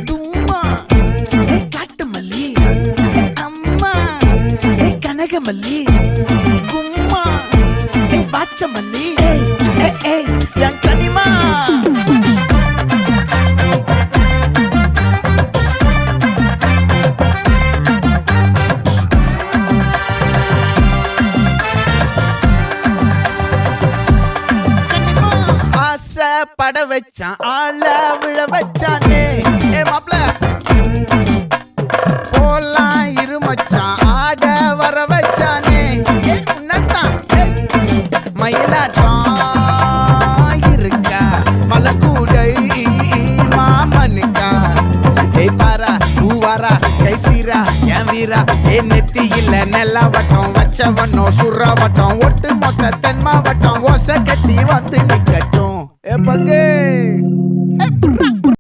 தும்மா காட்டு மல்லி அம்மா கனகமல்லி கும்மா பாச்ச மல்லி என் கனிமா பட வச்சான் ஆள விழ வச்சானே மாப்ள போலாம் இருமச்சான் ஆட வர வச்சானே உன்னத்தான் மயிலாட்டம் இருக்கா மலக்கூடை மாமனுக்கா பாரா பூவாரா கைசீரா என் வீரா நெத்தி இல்ல நெல்லா வட்டம் வச்சவனோ சுறா வட்டம் ஒட்டு மொத்த தென் மாவட்டம் ஓசை கட்டி வந்து நிக்கட்டும் பங்கே